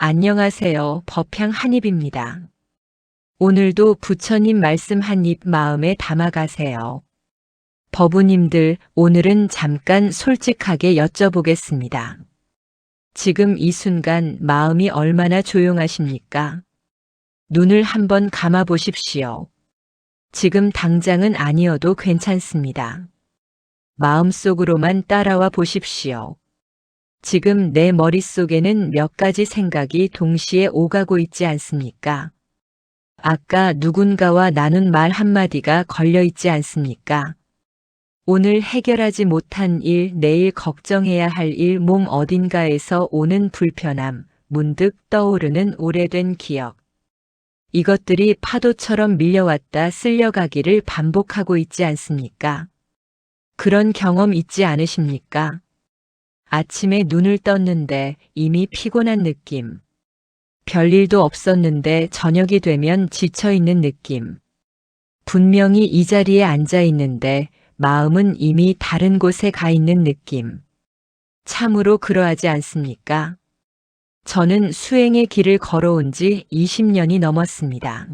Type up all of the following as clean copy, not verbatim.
안녕하세요. 법향 한입입니다. 오늘도 부처님 말씀 한 입 마음에 담아가세요. 법우님들, 오늘은 잠깐 솔직하게 여쭤보겠습니다. 지금 이 순간 마음이 얼마나 조용하십니까? 눈을 한번 감아 보십시오. 지금 당장은 아니어도 괜찮습니다. 마음속으로만 따라와 보십시오. 지금 내 머릿속에는 몇 가지 생각이 동시에 오가고 있지 않습니까? 아까 누군가와 나눈 말 한마디가 걸려 있지 않습니까? 오늘 해결하지 못한 일, 내일 걱정해야 할 일, 몸 어딘가에서 오는 불편함, 문득 떠오르는 오래된 기억. 이것들이 파도처럼 밀려왔다 쓸려가기를 반복하고 있지 않습니까? 그런 경험 있지 않으십니까? 아침에 눈을 떴는데 이미 피곤한 느낌. 별일도 없었는데 저녁이 되면 지쳐있는 느낌. 분명히 이 자리에 앉아 있는데 마음은 이미 다른 곳에 가 있는 느낌. 참으로 그러하지 않습니까? 저는 수행의 길을 걸어온 지 20년이 넘었습니다.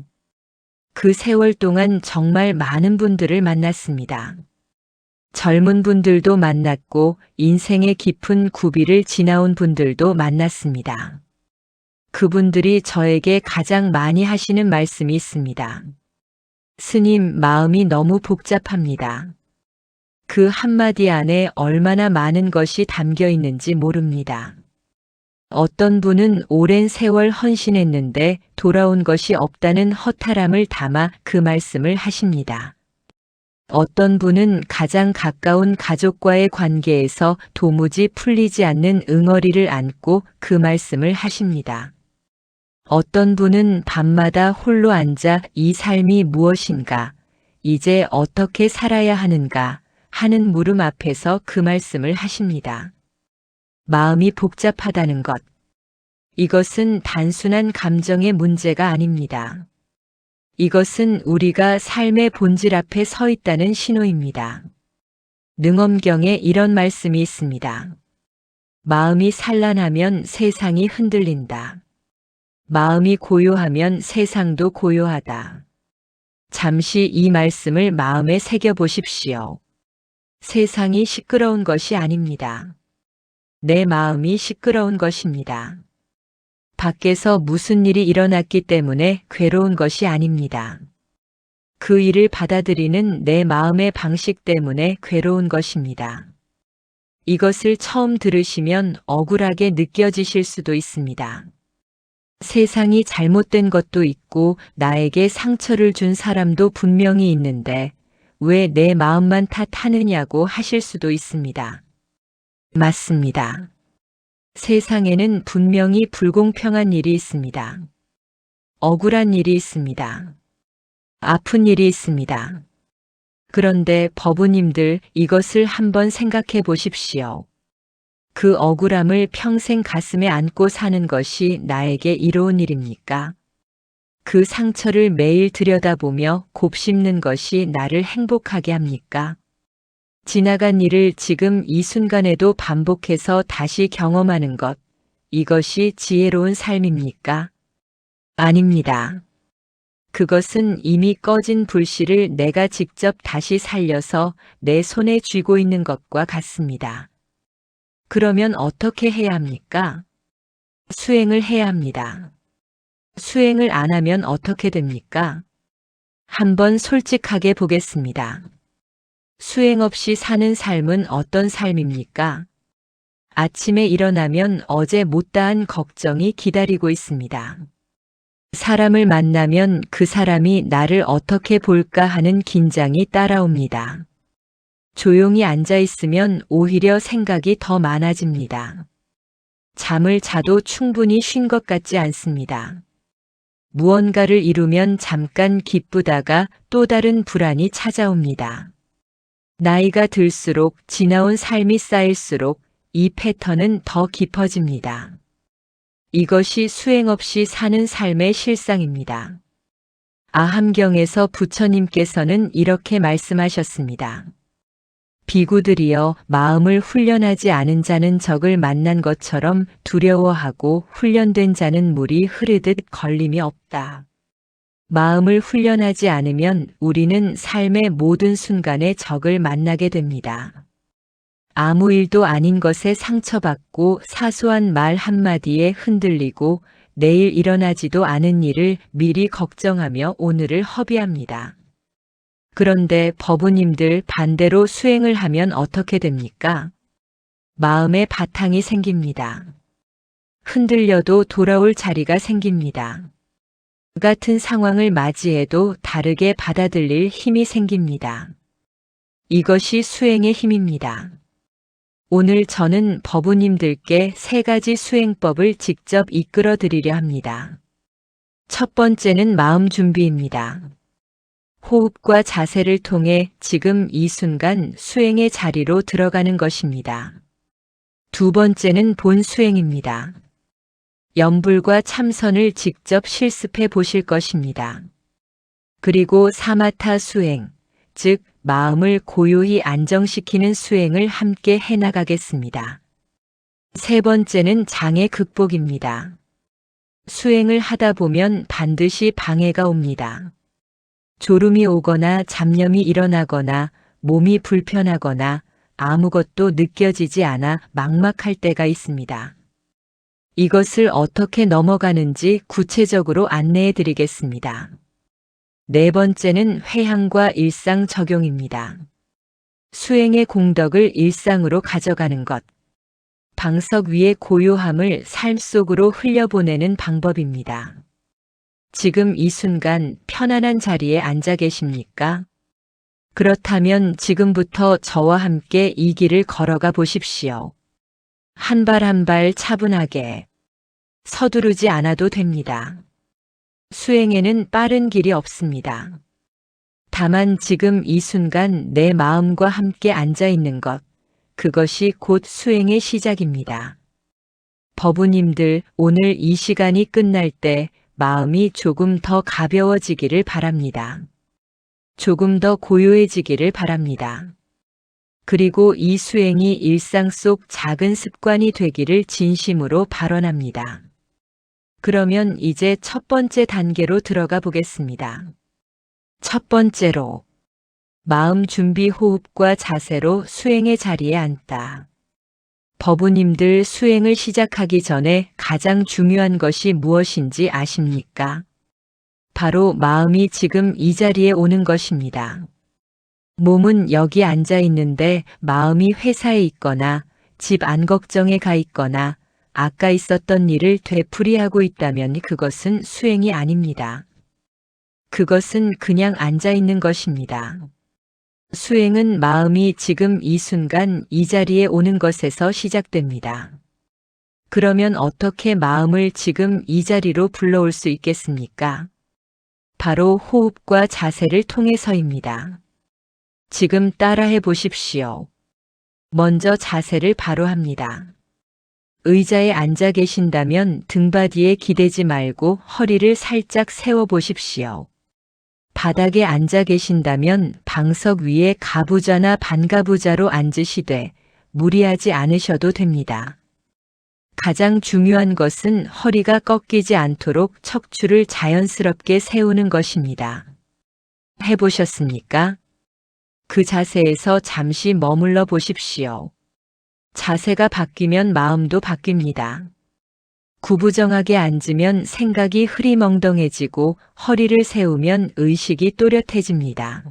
그 세월 동안 정말 많은 분들을 만났습니다. 젊은 분들도 만났고 인생의 깊은 구비를 지나온 분들도 만났습니다. 그분들이 저에게 가장 많이 하시는 말씀이 있습니다. 스님, 마음이 너무 복잡합니다. 그 한마디 안에 얼마나 많은 것이 담겨 있는지 모릅니다. 어떤 분은 오랜 세월 헌신했는데 돌아온 것이 없다는 허탈함을 담아 그 말씀을 하십니다. 어떤 분은 가장 가까운 가족과의 관계에서 도무지 풀리지 않는 응어리를 안고 그 말씀을 하십니다. 어떤 분은 밤마다 홀로 앉아 이 삶이 무엇인가, 이제 어떻게 살아야 하는가 하는 물음 앞에서 그 말씀을 하십니다. 마음이 복잡하다는 것. 이것은 단순한 감정의 문제가 아닙니다. 이것은 우리가 삶의 본질 앞에 서 있다는 신호입니다. 능엄경에 이런 말씀이 있습니다. 마음이 산란하면 세상이 흔들린다. 마음이 고요하면 세상도 고요하다. 잠시 이 말씀을 마음에 새겨보십시오. 세상이 시끄러운 것이 아닙니다. 내 마음이 시끄러운 것입니다. 밖에서 무슨 일이 일어났기 때문에 괴로운 것이 아닙니다. 그 일을 받아들이는 내 마음의 방식 때문에 괴로운 것입니다. 이것을 처음 들으시면 억울하게 느껴지실 수도 있습니다. 세상이 잘못된 것도 있고 나에게 상처를 준 사람도 분명히 있는데 왜 내 마음만 탓하느냐고 하실 수도 있습니다. 맞습니다. 세상에는 분명히 불공평한 일이 있습니다. 억울한 일이 있습니다. 아픈 일이 있습니다. 그런데 법우님들, 이것을 한번 생각해 보십시오. 그 억울함을 평생 가슴에 안고 사는 것이 나에게 이로운 일입니까? 그 상처를 매일 들여다보며 곱씹는 것이 나를 행복하게 합니까? 지나간 일을 지금 이 순간에도 반복해서 다시 경험하는 것, 이것이 지혜로운 삶입니까? 아닙니다. 그것은 이미 꺼진 불씨를 내가 직접 다시 살려서 내 손에 쥐고 있는 것과 같습니다. 그러면 어떻게 해야 합니까? 수행을 해야 합니다. 수행을 안 하면 어떻게 됩니까? 한번 솔직하게 보겠습니다. 수행 없이 사는 삶은 어떤 삶입니까? 아침에 일어나면 어제 못다한 걱정이 기다리고 있습니다. 사람을 만나면 그 사람이 나를 어떻게 볼까 하는 긴장이 따라옵니다. 조용히 앉아 있으면 오히려 생각이 더 많아집니다. 잠을 자도 충분히 쉰 것 같지 않습니다. 무언가를 이루면 잠깐 기쁘다가 또 다른 불안이 찾아옵니다. 나이가 들수록 지나온 삶이 쌓일수록 이 패턴은 더 깊어집니다. 이것이 수행 없이 사는 삶의 실상입니다. 아함경에서 부처님께서는 이렇게 말씀하셨습니다. 비구들이여 마음을 훈련하지 않은 자는 적을 만난 것처럼 두려워하고 훈련된 자는 물이 흐르듯 걸림이 없다. 마음을 훈련하지 않으면 우리는 삶의 모든 순간에 적을 만나게 됩니다. 아무 일도 아닌 것에 상처받고 사소한 말 한마디에 흔들리고 내일 일어나지도 않은 일을 미리 걱정하며 오늘을 허비합니다. 그런데 법우님들 반대로 수행을 하면 어떻게 됩니까? 마음의 바탕이 생깁니다. 흔들려도 돌아올 자리가 생깁니다. 같은 상황을 맞이해도 다르게 받아들일 힘이 생깁니다. 이것이 수행의 힘입니다. 오늘 저는 법우님들께 3가지 수행법을 직접 이끌어 드리려 합니다. 첫 번째는 마음 준비입니다. 호흡과 자세를 통해 지금 이 순간 수행의 자리로 들어가는 것입니다. 두 번째는 본 수행입니다. 염불과 참선을 직접 실습해 보실 것입니다. 그리고 사마타 수행, 즉 마음을 고요히 안정시키는 수행을 함께 해나가겠습니다. 세 번째는 장애 극복입니다. 수행을 하다 보면 반드시 방해가 옵니다. 졸음이 오거나 잡념이 일어나거나 몸이 불편하거나 아무것도 느껴지지 않아 막막할 때가 있습니다. 이것을 어떻게 넘어가는지 구체적으로 안내해 드리겠습니다. 네 번째는 회향과 일상 적용입니다. 수행의 공덕을 일상으로 가져가는 것. 방석 위의 고요함을 삶 속으로 흘려보내는 방법입니다. 지금 이 순간 편안한 자리에 앉아 계십니까? 그렇다면 지금부터 저와 함께 이 길을 걸어가 보십시오. 한 발 한 발 차분하게. 서두르지 않아도 됩니다. 수행에는 빠른 길이 없습니다. 다만 지금 이 순간 내 마음과 함께 앉아 있는 것, 그것이 곧 수행의 시작입니다. 법우님들, 오늘 이 시간이 끝날 때 마음이 조금 더 가벼워지기를 바랍니다. 조금 더 고요해지기를 바랍니다. 그리고 이 수행이 일상 속 작은 습관이 되기를 진심으로 발언합니다. 그러면 이제 첫 번째 단계로 들어가 보겠습니다. 첫 번째로, 마음 준비 호흡과 자세로 수행의 자리에 앉다. 법우님들 수행을 시작하기 전에 가장 중요한 것이 무엇인지 아십니까? 바로 마음이 지금 이 자리에 오는 것입니다. 몸은 여기 앉아 있는데 마음이 회사에 있거나 집 안 걱정에 가 있거나 아까 있었던 일을 되풀이하고 있다면 그것은 수행이 아닙니다. 그것은 그냥 앉아 있는 것입니다. 수행은 마음이 지금 이 순간 이 자리에 오는 것에서 시작됩니다. 그러면 어떻게 마음을 지금 이 자리로 불러올 수 있겠습니까? 바로 호흡과 자세를 통해서입니다. 지금 따라해 보십시오. 먼저 자세를 바로 합니다. 의자에 앉아 계신다면 등바디에 기대지 말고 허리를 살짝 세워 보십시오. 바닥에 앉아 계신다면 방석 위에 가부좌나 반가부좌로 앉으시되 무리하지 않으셔도 됩니다. 가장 중요한 것은 허리가 꺾이지 않도록 척추를 자연스럽게 세우는 것입니다. 해보셨습니까? 그 자세에서 잠시 머물러 보십시오. 자세가 바뀌면 마음도 바뀝니다. 구부정하게 앉으면 생각이 흐리멍덩해지고 허리를 세우면 의식이 또렷해집니다.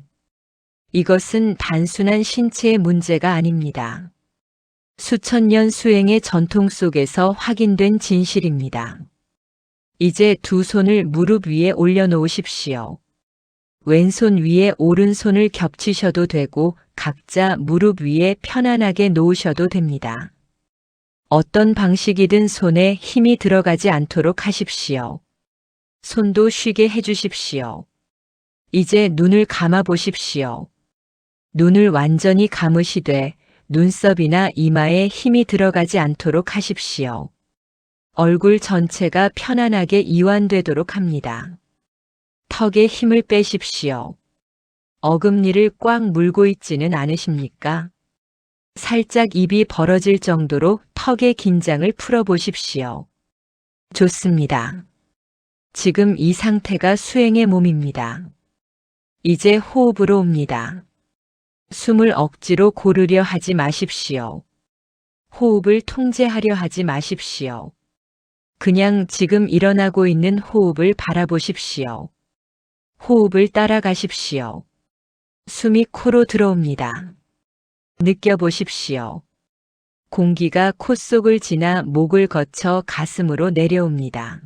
이것은 단순한 신체의 문제가 아닙니다. 수천 년 수행의 전통 속에서 확인된 진실입니다. 이제 두 손을 무릎 위에 올려놓으십시오. 왼손 위에 오른손을 겹치셔도 되고 각자 무릎 위에 편안하게 놓으셔도 됩니다. 어떤 방식이든 손에 힘이 들어가지 않도록 하십시오. 손도 쉬게 해주십시오. 이제 눈을 감아 보십시오. 눈을 완전히 감으시되 눈썹이나 이마에 힘이 들어가지 않도록 하십시오. 얼굴 전체가 편안하게 이완되도록 합니다. 턱에 힘을 빼십시오. 어금니를 꽉 물고 있지는 않으십니까? 살짝 입이 벌어질 정도로 턱의 긴장을 풀어보십시오. 좋습니다. 지금 이 상태가 수행의 몸입니다. 이제 호흡으로 옵니다. 숨을 억지로 고르려 하지 마십시오. 호흡을 통제하려 하지 마십시오. 그냥 지금 일어나고 있는 호흡을 바라보십시오. 호흡을 따라가십시오. 숨이 코로 들어옵니다. 느껴보십시오. 공기가 코 속을 지나 목을 거쳐 가슴으로 내려옵니다.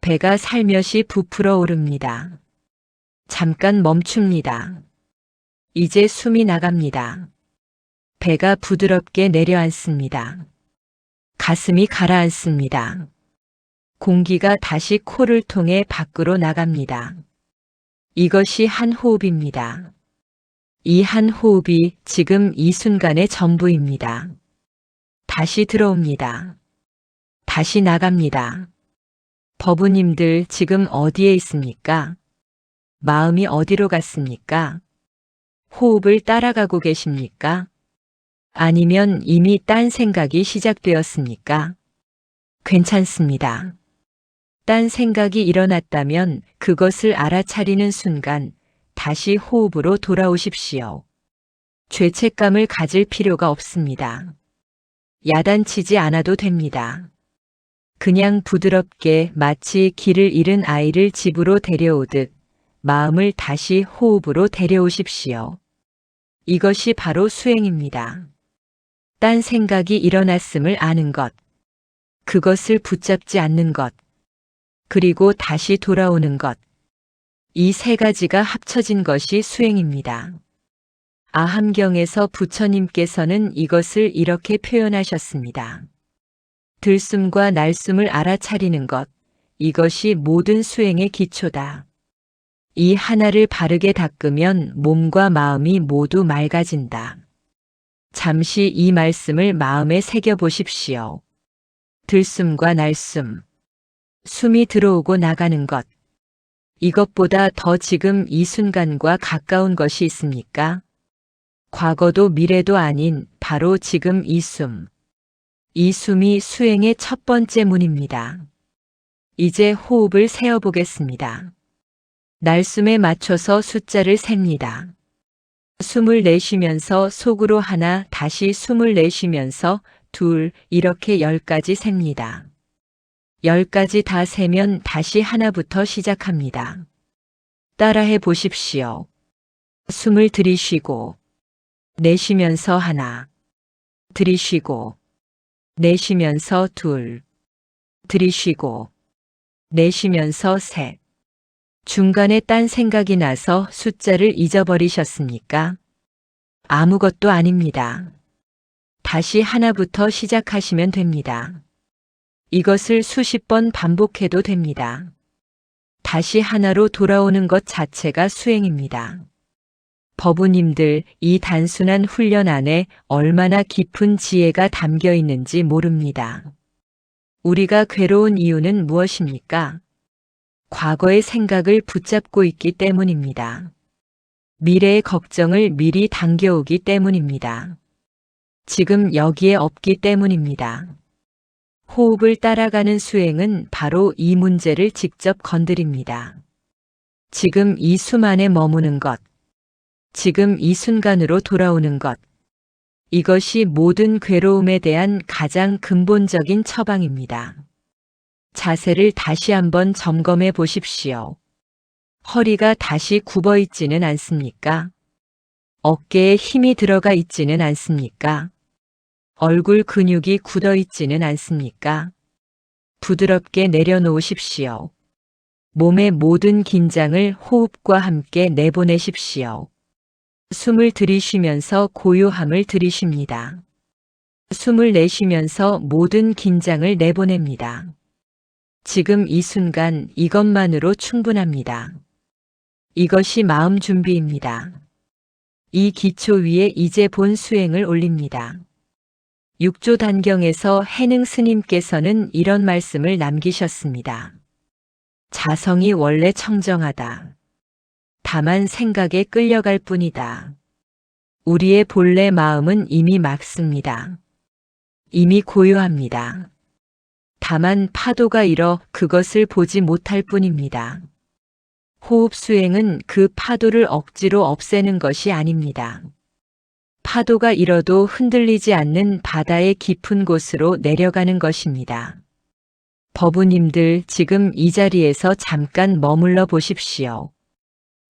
배가 살며시 부풀어 오릅니다. 잠깐 멈춥니다. 이제 숨이 나갑니다. 배가 부드럽게 내려앉습니다. 가슴이 가라앉습니다. 공기가 다시 코를 통해 밖으로 나갑니다. 이것이 한 호흡입니다. 이 한 호흡이 지금 이 순간의 전부입니다. 다시 들어옵니다. 다시 나갑니다. 법우님들 지금 어디에 있습니까? 마음이 어디로 갔습니까? 호흡을 따라가고 계십니까? 아니면 이미 딴 생각이 시작되었습니까? 괜찮습니다. 딴 생각이 일어났다면 그것을 알아차리는 순간 다시 호흡으로 돌아오십시오. 죄책감을 가질 필요가 없습니다. 야단치지 않아도 됩니다. 그냥 부드럽게 마치 길을 잃은 아이를 집으로 데려오듯 마음을 다시 호흡으로 데려오십시오. 이것이 바로 수행입니다. 딴 생각이 일어났음을 아는 것, 그것을 붙잡지 않는 것, 그리고 다시 돌아오는 것. 이 세 가지가 합쳐진 것이 수행입니다. 아함경에서 부처님께서는 이것을 이렇게 표현하셨습니다. 들숨과 날숨을 알아차리는 것, 이것이 모든 수행의 기초다. 이 하나를 바르게 닦으면 몸과 마음이 모두 맑아진다. 잠시 이 말씀을 마음에 새겨보십시오. 들숨과 날숨, 숨이 들어오고 나가는 것, 이것보다 더 지금 이 순간과 가까운 것이 있습니까? 과거도 미래도 아닌 바로 지금 이 숨. 이 숨이 수행의 첫 번째 문입니다. 이제 호흡을 세어보겠습니다. 날숨에 맞춰서 숫자를 셉니다. 숨을 내쉬면서 속으로 하나, 다시 숨을 내쉬면서 둘, 이렇게 10까지 셉니다. 10까지 다 세면 다시 하나부터 시작합니다. 따라해 보십시오. 숨을 들이쉬고, 내쉬면서 하나, 들이쉬고, 내쉬면서 둘, 들이쉬고, 내쉬면서 셋. 중간에 딴 생각이 나서 숫자를 잊어버리셨습니까? 아무것도 아닙니다. 다시 하나부터 시작하시면 됩니다. 이것을 수십 번 반복해도 됩니다. 다시 하나로 돌아오는 것 자체가 수행입니다. 법우님들, 이 단순한 훈련 안에 얼마나 깊은 지혜가 담겨 있는지 모릅니다. 우리가 괴로운 이유는 무엇입니까? 과거의 생각을 붙잡고 있기 때문입니다. 미래의 걱정을 미리 당겨오기 때문입니다. 지금 여기에 없기 때문입니다. 호흡을 따라가는 수행은 바로 이 문제를 직접 건드립니다. 지금 이 숨 안에 머무는 것, 지금 이 순간으로 돌아오는 것, 이것이 모든 괴로움에 대한 가장 근본적인 처방입니다. 자세를 다시 한번 점검해 보십시오. 허리가 다시 굽어 있지는 않습니까? 어깨에 힘이 들어가 있지는 않습니까? 얼굴 근육이 굳어 있지는 않습니까? 부드럽게 내려놓으십시오. 몸의 모든 긴장을 호흡과 함께 내보내십시오. 숨을 들이쉬면서 고요함을 들이쉽니다. 숨을 내쉬면서 모든 긴장을 내보냅니다. 지금 이 순간 이것만으로 충분합니다. 이것이 마음 준비입니다. 이 기초 위에 이제 본 수행을 올립니다. 육조 단경에서 해능 스님께서는 이런 말씀을 남기셨습니다. 자성이 원래 청정하다. 다만 생각에 끌려갈 뿐이다. 우리의 본래 마음은 이미 맑습니다. 이미 고요합니다. 다만 파도가 일어 그것을 보지 못할 뿐입니다. 호흡 수행은 그 파도를 억지로 없애는 것이 아닙니다. 파도가 일어도 흔들리지 않는 바다의 깊은 곳으로 내려가는 것입니다. 법우님들 지금 이 자리에서 잠깐 머물러 보십시오.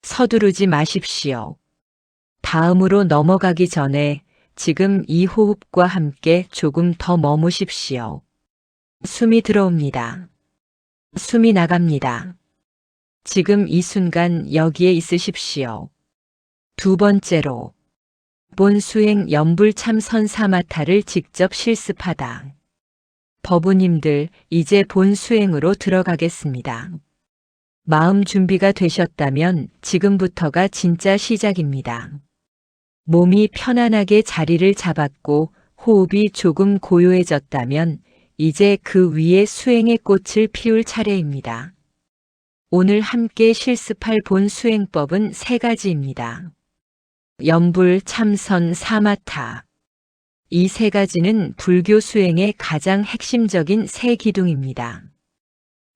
서두르지 마십시오. 다음으로 넘어가기 전에 지금 이 호흡과 함께 조금 더 머무십시오. 숨이 들어옵니다. 숨이 나갑니다. 지금 이 순간 여기에 있으십시오. 두 번째로, 본 수행 연불참선 사마타를 직접 실습하다. 법우님들, 이제 본 수행으로 들어가겠습니다. 마음 준비가 되셨다면 지금부터가 진짜 시작입니다. 몸이 편안하게 자리를 잡았고 호흡이 조금 고요해졌다면 이제 그 위에 수행의 꽃을 피울 차례입니다. 오늘 함께 실습할 본 수행법은 3가지입니다. 연불, 참선, 사마타. 이 3가지는 불교 수행의 가장 핵심적인 3기둥입니다.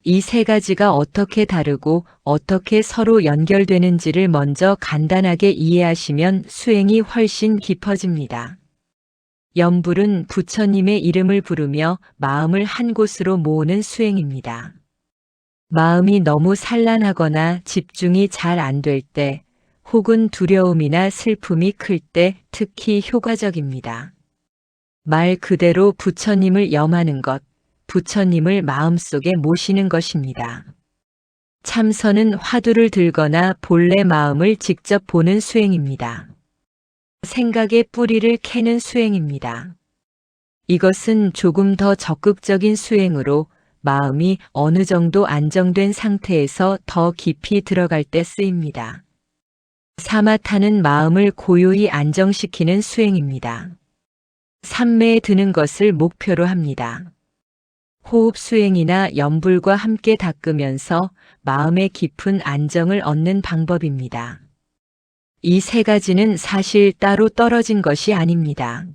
이 3가지가 어떻게 다르고 어떻게 서로 연결되는지를 먼저 간단하게 이해하시면 수행이 훨씬 깊어집니다. 연불은 부처님의 이름을 부르며 마음을 한 곳으로 모으는 수행입니다. 마음이 너무 산란하거나 집중이 잘 안 될 때, 혹은 두려움이나 슬픔이 클 때 특히 효과적입니다. 말 그대로 부처님을 염하는 것, 부처님을 마음속에 모시는 것입니다. 참선은 화두를 들거나 본래 마음을 직접 보는 수행입니다. 생각의 뿌리를 캐는 수행입니다. 이것은 조금 더 적극적인 수행으로 마음이 어느 정도 안정된 상태에서 더 깊이 들어갈 때 쓰입니다. 사마타는 마음을 고요히 안정시키는 수행입니다. 삼매에 드는 것을 목표로 합니다. 호흡 수행이나 연불과 함께 닦으면서 마음의 깊은 안정을 얻는 방법입니다. 이 3가지는 사실 따로 떨어진 것이 아닙니다.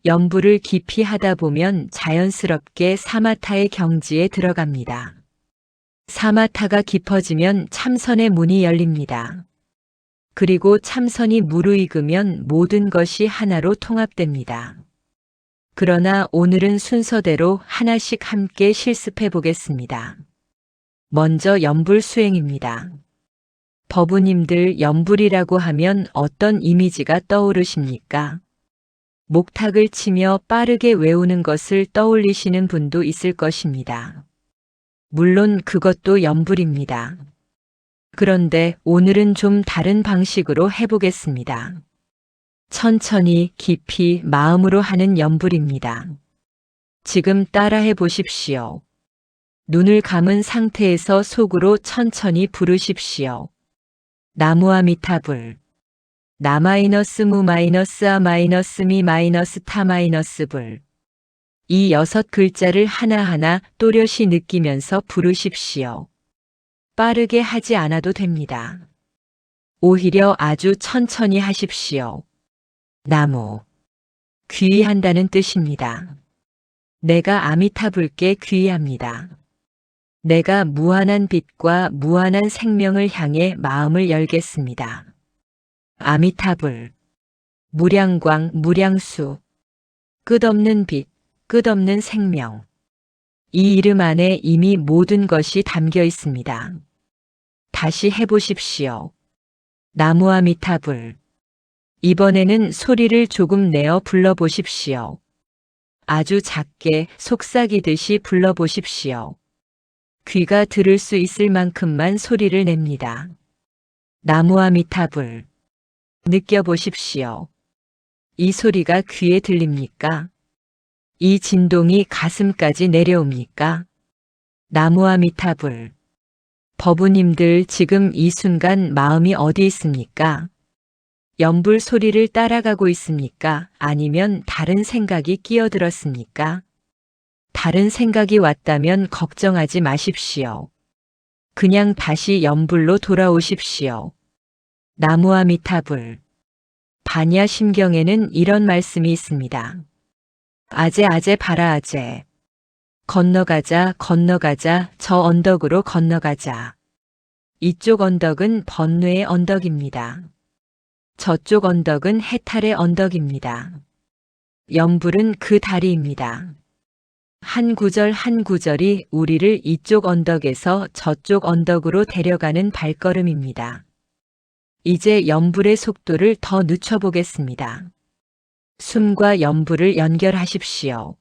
연불을 깊이 하다 보면 자연스럽게 사마타의 경지에 들어갑니다. 사마타가 깊어지면 참선의 문이 열립니다. 그리고 참선이 무르익으면 모든 것이 하나로 통합됩니다. 그러나 오늘은 순서대로 하나씩 함께 실습해 보겠습니다. 먼저 연불 수행입니다. 법우님들, 연불이라고 하면 어떤 이미지가 떠오르십니까? 목탁을 치며 빠르게 외우는 것을 떠올리시는 분도 있을 것입니다. 물론 그것도 연불입니다. 그런데 오늘은 좀 다른 방식으로 해보겠습니다. 천천히 깊이 마음으로 하는 연불입니다. 지금 따라해 보십시오. 눈을 감은 상태에서 속으로 천천히 부르십시오. 나무아미타불. 나 마이너스 무 마이너스 아 마이너스 미 마이너스 타 마이너스 불. 이 6글자를 하나하나 또렷이 느끼면서 부르십시오. 빠르게 하지 않아도 됩니다. 오히려 아주 천천히 하십시오. 나무. 귀의한다는 뜻입니다. 내가 아미타불께 귀의합니다. 내가 무한한 빛과 무한한 생명을 향해 마음을 열겠습니다. 아미타불. 무량광, 무량수. 끝없는 빛, 끝없는 생명. 이 이름 안에 이미 모든 것이 담겨 있습니다. 다시 해보십시오. 나무아미타불. 이번에는 소리를 조금 내어 불러보십시오. 아주 작게 속삭이듯이 불러보십시오. 귀가 들을 수 있을 만큼만 소리를 냅니다. 나무아미타불. 느껴보십시오. 이 소리가 귀에 들립니까? 이 진동이 가슴까지 내려옵니까? 나무아미타불. 법우님들 지금 이 순간 마음이 어디 있습니까? 연불 소리를 따라가고 있습니까? 아니면 다른 생각이 끼어들었습니까? 다른 생각이 왔다면 걱정하지 마십시오. 그냥 다시 연불로 돌아오십시오. 나무아미타불. 반야 심경에는 이런 말씀이 있습니다. 아재 아재 봐라 아재. 건너가자 건너가자 저 언덕으로 건너가자. 이쪽 언덕은 번뇌의 언덕입니다. 저쪽 언덕은 해탈의 언덕입니다. 염불은 그 다리입니다. 한 구절 한 구절이 우리를 이쪽 언덕에서 저쪽 언덕으로 데려가는 발걸음입니다. 이제 염불의 속도를 더 늦춰보겠습니다. 숨과 염불을 연결하십시오.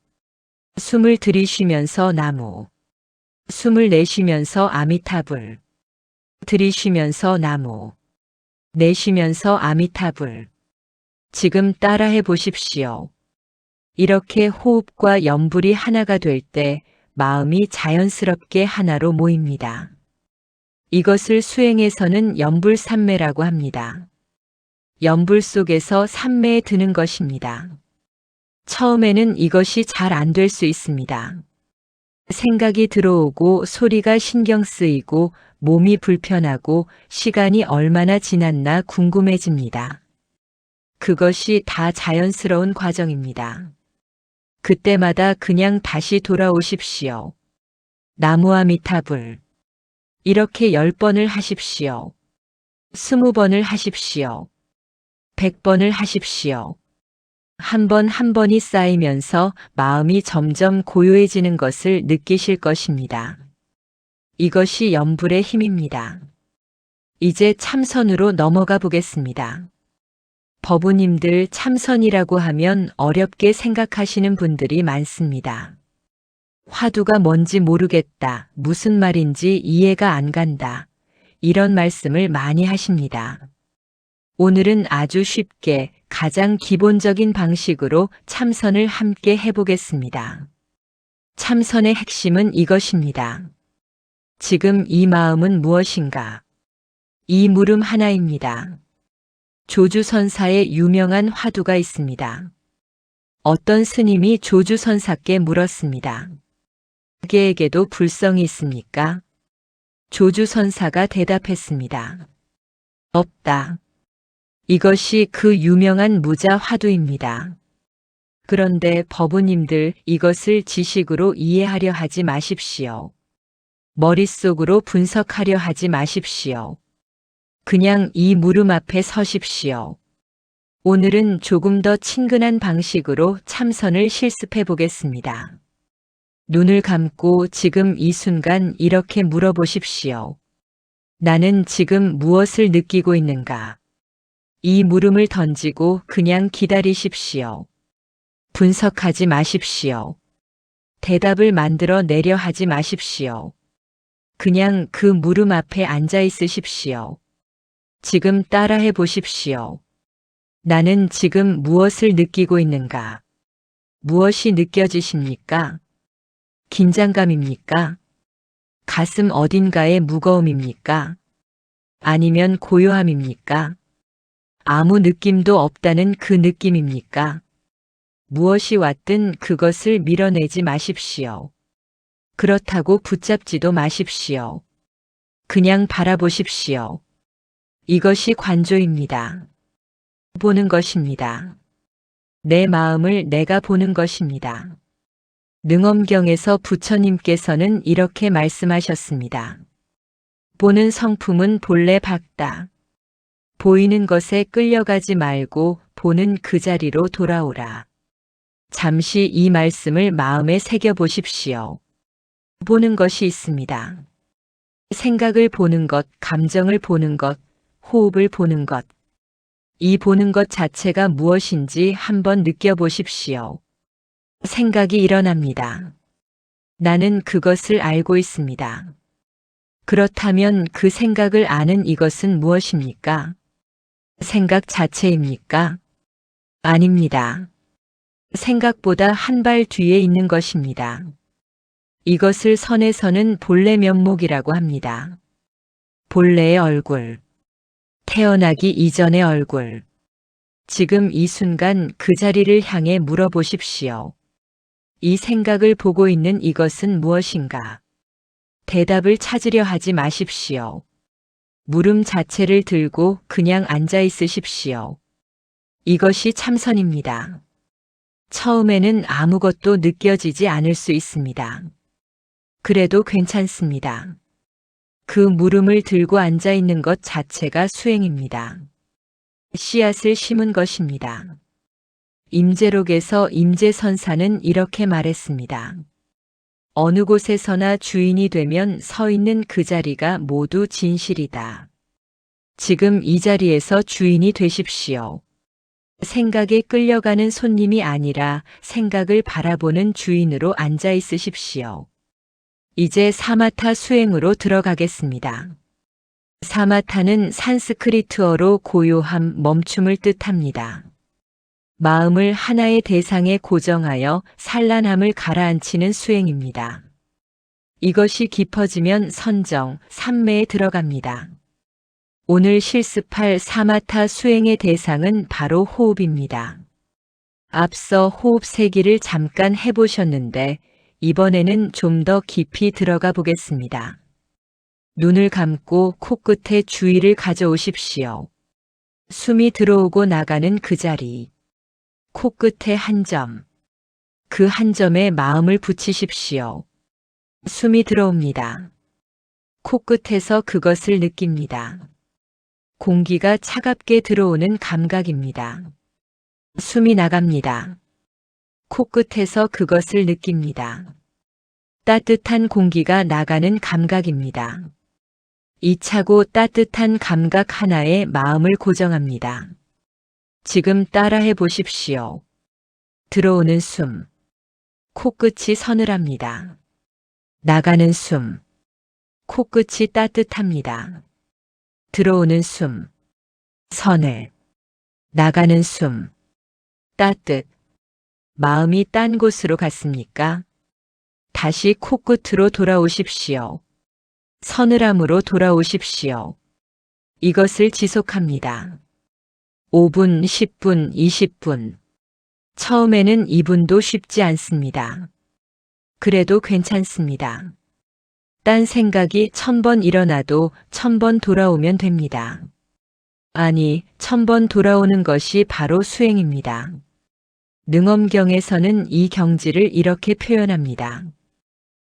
숨을 들이쉬면서 나무, 숨을 내쉬면서 아미타불, 들이쉬면서 나무, 내쉬면서 아미타불. 지금 따라해 보십시오. 이렇게 호흡과 염불이 하나가 될 때 마음이 자연스럽게 하나로 모입니다. 이것을 수행에서는 염불삼매라고 합니다. 염불 속에서 삼매에 드는 것입니다. 처음에는 이것이 잘 안 될 수 있습니다. 생각이 들어오고 소리가 신경 쓰이고 몸이 불편하고 시간이 얼마나 지났나 궁금해집니다. 그것이 다 자연스러운 과정입니다. 그때마다 그냥 다시 돌아오십시오. 나무아미타불. 이렇게 10번을 하십시오. 20번을 하십시오. 100번을 하십시오. 한 번 한 번이 쌓이면서 마음이 점점 고요해지는 것을 느끼실 것입니다. 이것이 염불의 힘입니다. 이제 참선으로 넘어가 보겠습니다. 법우님들 참선이라고 하면 어렵게 생각하시는 분들이 많습니다. 화두가 뭔지 모르겠다, 무슨 말인지 이해가 안 간다, 이런 말씀을 많이 하십니다. 오늘은 아주 쉽게 가장 기본적인 방식으로 참선을 함께 해보겠습니다. 참선의 핵심은 이것입니다. 지금 이 마음은 무엇인가? 이 물음 하나입니다. 조주선사의 유명한 화두가 있습니다. 어떤 스님이 조주선사께 물었습니다. 자기에게도 불성이 있습니까? 조주선사가 대답했습니다. 없다. 이것이 그 유명한 무자 화두입니다. 그런데 법우님들 이것을 지식으로 이해하려 하지 마십시오. 머릿속으로 분석하려 하지 마십시오. 그냥 이 물음 앞에 서십시오. 오늘은 조금 더 친근한 방식으로 참선을 실습해 보겠습니다. 눈을 감고 지금 이 순간 이렇게 물어보십시오. 나는 지금 무엇을 느끼고 있는가? 이 물음을 던지고 그냥 기다리십시오. 분석하지 마십시오. 대답을 만들어 내려 하지 마십시오. 그냥 그 물음 앞에 앉아 있으십시오. 지금 따라해 보십시오. 나는 지금 무엇을 느끼고 있는가? 무엇이 느껴지십니까? 긴장감입니까? 가슴 어딘가의 무거움입니까? 아니면 고요함입니까? 아무 느낌도 없다는 그 느낌입니까? 무엇이 왔든 그것을 밀어내지 마십시오. 그렇다고 붙잡지도 마십시오. 그냥 바라보십시오. 이것이 관조입니다. 보는 것입니다. 내 마음을 내가 보는 것입니다. 능엄경에서 부처님께서는 이렇게 말씀하셨습니다. 보는 성품은 본래 밝다. 보이는 것에 끌려가지 말고 보는 그 자리로 돌아오라. 잠시 이 말씀을 마음에 새겨보십시오. 보는 것이 있습니다. 생각을 보는 것, 감정을 보는 것, 호흡을 보는 것. 이 보는 것 자체가 무엇인지 한번 느껴보십시오. 생각이 일어납니다. 나는 그것을 알고 있습니다. 그렇다면 그 생각을 아는 이것은 무엇입니까? 생각 자체입니까? 아닙니다. 생각보다 한 발 뒤에 있는 것입니다. 이것을 선에서는 본래 면목이라고 합니다. 본래의 얼굴. 태어나기 이전의 얼굴. 지금 이 순간 그 자리를 향해 물어보십시오. 이 생각을 보고 있는 이것은 무엇인가? 대답을 찾으려 하지 마십시오. 물음 자체를 들고 그냥 앉아 있으십시오. 이것이 참선입니다. 처음에는 아무것도 느껴지지 않을 수 있습니다. 그래도 괜찮습니다. 그 물음을 들고 앉아 있는 것 자체가 수행입니다. 씨앗을 심은 것입니다. 임재록에서 임재선사는 이렇게 말했습니다. 어느 곳에서나 주인이 되면 서 있는 그 자리가 모두 진실이다. 지금 이 자리에서 주인이 되십시오. 생각에 끌려가는 손님이 아니라 생각을 바라보는 주인으로 앉아 있으십시오. 이제 사마타 수행으로 들어가겠습니다. 사마타는 산스크리트어로 고요함, 멈춤을 뜻합니다. 마음을 하나의 대상에 고정하여 산란함을 가라앉히는 수행입니다. 이것이 깊어지면 선정, 삼매에 들어갑니다. 오늘 실습할 사마타 수행의 대상은 바로 호흡입니다. 앞서 호흡 세기를 잠깐 해보셨는데 이번에는 좀 더 깊이 들어가 보겠습니다. 눈을 감고 코끝에 주의를 가져오십시오. 숨이 들어오고 나가는 그 자리. 코끝의 한 점. 그 한 점에 마음을 붙이십시오. 숨이 들어옵니다. 코끝에서 그것을 느낍니다. 공기가 차갑게 들어오는 감각입니다. 숨이 나갑니다. 코끝에서 그것을 느낍니다. 따뜻한 공기가 나가는 감각입니다. 이 차고 따뜻한 감각 하나에 마음을 고정합니다. 지금 따라해 보십시오. 들어오는 숨. 코끝이 서늘합니다. 나가는 숨. 코끝이 따뜻합니다. 들어오는 숨. 서늘. 나가는 숨. 따뜻. 마음이 딴 곳으로 갔습니까? 다시 코끝으로 돌아오십시오. 서늘함으로 돌아오십시오. 이것을 지속합니다. 5분, 10분, 20분. 처음에는 2분도 쉽지 않습니다. 그래도 괜찮습니다. 딴 생각이 1000번 일어나도 1000번 돌아오면 됩니다. 아니, 1000번 돌아오는 것이 바로 수행입니다. 능엄경에서는 이 경지를 이렇게 표현합니다.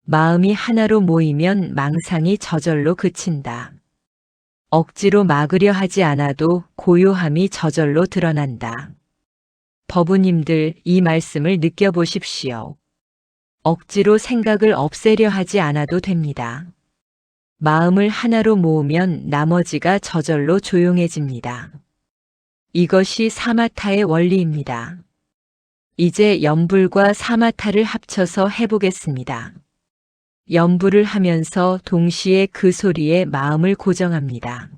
마음이 하나로 모이면 망상이 저절로 그친다. 억지로 막으려 하지 않아도 고요함이 저절로 드러난다. 법우님들 이 말씀을 느껴보십시오. 억지로 생각을 없애려 하지 않아도 됩니다. 마음을 하나로 모으면 나머지가 저절로 조용해집니다. 이것이 사마타의 원리입니다. 이제 염불과 사마타를 합쳐서 해보겠습니다. 염불을 하면서 동시에 그 소리에 마음을 고정합니다.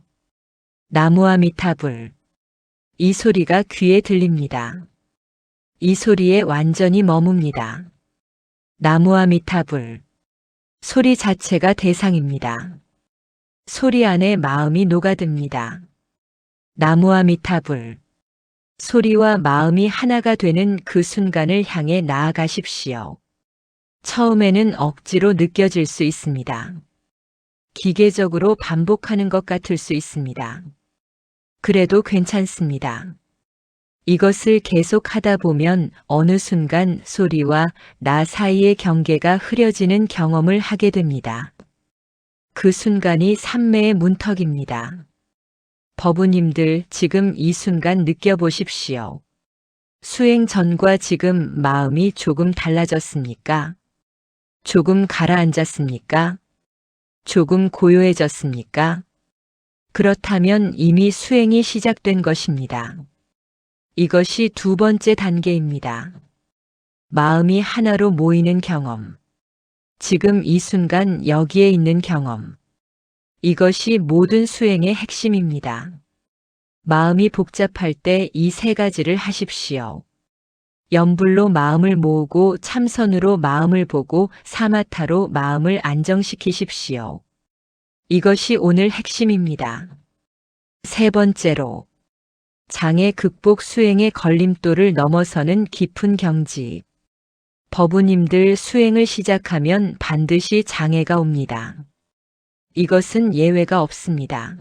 나무아미타불. 이 소리가 귀에 들립니다. 이 소리에 완전히 머뭅니다. 나무아미타불. 소리 자체가 대상입니다. 소리 안에 마음이 녹아듭니다. 나무아미타불. 소리와 마음이 하나가 되는 그 순간을 향해 나아가십시오. 처음에는 억지로 느껴질 수 있습니다. 기계적으로 반복하는 것 같을 수 있습니다. 그래도 괜찮습니다. 이것을 계속 하다 보면 어느 순간 소리와 나 사이의 경계가 흐려지는 경험을 하게 됩니다. 그 순간이 삼매의 문턱입니다. 법우님들 지금 이 순간 느껴보십시오. 수행 전과 지금 마음이 조금 달라졌습니까? 조금 가라앉았습니까? 조금 고요해졌습니까? 그렇다면 이미 수행이 시작된 것입니다. 이것이 두 번째 단계입니다. 마음이 하나로 모이는 경험. 지금 이 순간 여기에 있는 경험. 이것이 모든 수행의 핵심입니다. 마음이 복잡할 때 이 세 가지를 하십시오. 염불로 마음을 모으고 참선으로 마음을 보고 사마타로 마음을 안정시키십시오. 이것이 오늘 핵심입니다. 세 번째로, 장애 극복 수행의 걸림돌을 넘어서는 깊은 경지. 법우님들 수행을 시작하면 반드시 장애가 옵니다. 이것은 예외가 없습니다.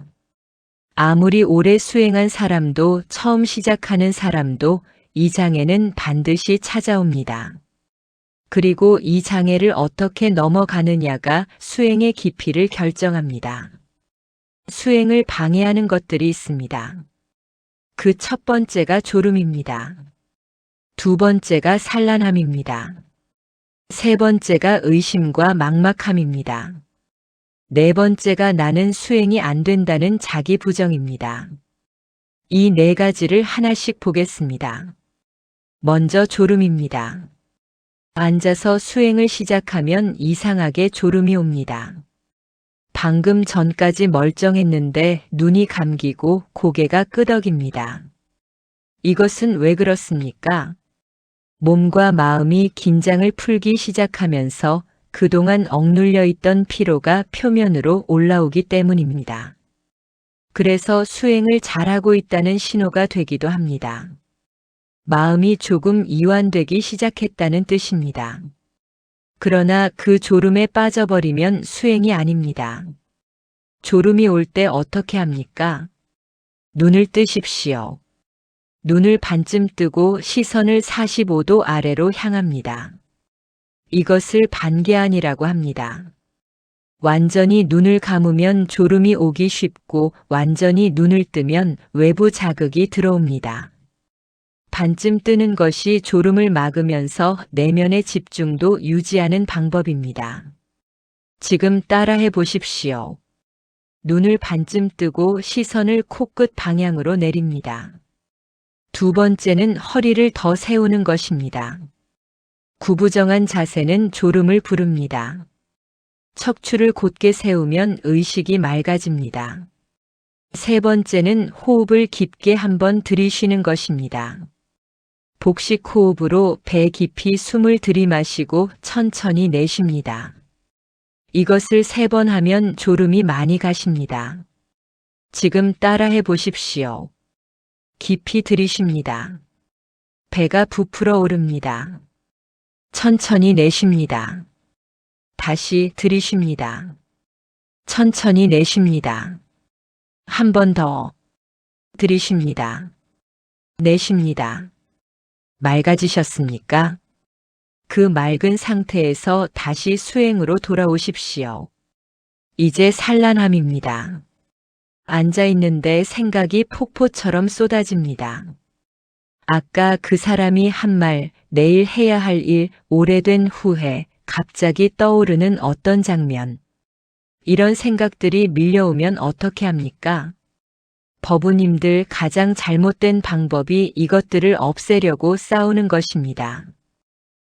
아무리 오래 수행한 사람도 처음 시작하는 사람도 이 장애는 반드시 찾아옵니다. 그리고 이 장애를 어떻게 넘어가느냐가 수행의 깊이를 결정합니다. 수행을 방해하는 것들이 있습니다. 그 첫 번째가 졸음입니다. 두 번째가 산란함입니다. 세 번째가 의심과 막막함입니다. 네 번째가 나는 수행이 안 된다는 자기 부정입니다. 이 네 가지를 하나씩 보겠습니다. 먼저 졸음입니다. 앉아서 수행을 시작하면 이상하게 졸음이 옵니다. 방금 전까지 멀쩡했는데 눈이 감기고 고개가 끄덕입니다. 이것은 왜 그렇습니까? 몸과 마음이 긴장을 풀기 시작하면서 그동안 억눌려 있던 피로가 표면으로 올라오기 때문입니다. 그래서 수행을 잘하고 있다는 신호가 되기도 합니다. 마음이 조금 이완되기 시작했다는 뜻입니다. 그러나 그 졸음에 빠져버리면 수행이 아닙니다. 졸음이 올 때 어떻게 합니까? 눈을 뜨십시오. 눈을 반쯤 뜨고 시선을 45도 아래로 향합니다. 이것을 반개안이라고 합니다. 완전히 눈을 감으면 졸음이 오기 쉽고 완전히 눈을 뜨면 외부 자극이 들어옵니다. 반쯤 뜨는 것이 졸음을 막으면서 내면의 집중도 유지하는 방법입니다. 지금 따라해 보십시오. 눈을 반쯤 뜨고 시선을 코끝 방향으로 내립니다. 두 번째는 허리를 더 세우는 것입니다. 구부정한 자세는 졸음을 부릅니다. 척추를 곧게 세우면 의식이 맑아집니다. 세 번째는 호흡을 깊게 한번 들이쉬는 것입니다. 복식 호흡으로 배 깊이 숨을 들이마시고 천천히 내쉽니다. 이것을 3번 하면 졸음이 많이 가십니다. 지금 따라해 보십시오. 깊이 들이쉽니다. 배가 부풀어 오릅니다. 천천히 내쉽니다. 다시 들이쉽니다. 천천히 내쉽니다. 한 번 더 들이쉽니다. 내쉽니다. 맑아지셨습니까? 그 맑은 상태에서 다시 수행으로 돌아오십시오. 이제 산란함입니다. 앉아있는데 생각이 폭포처럼 쏟아집니다. 아까 그 사람이 한 말, 내일 해야 할 일, 오래된 후회, 갑자기 떠오르는 어떤 장면. 이런 생각들이 밀려오면 어떻게 합니까? 법우님들 가장 잘못된 방법이 이것들을 없애려고 싸우는 것입니다.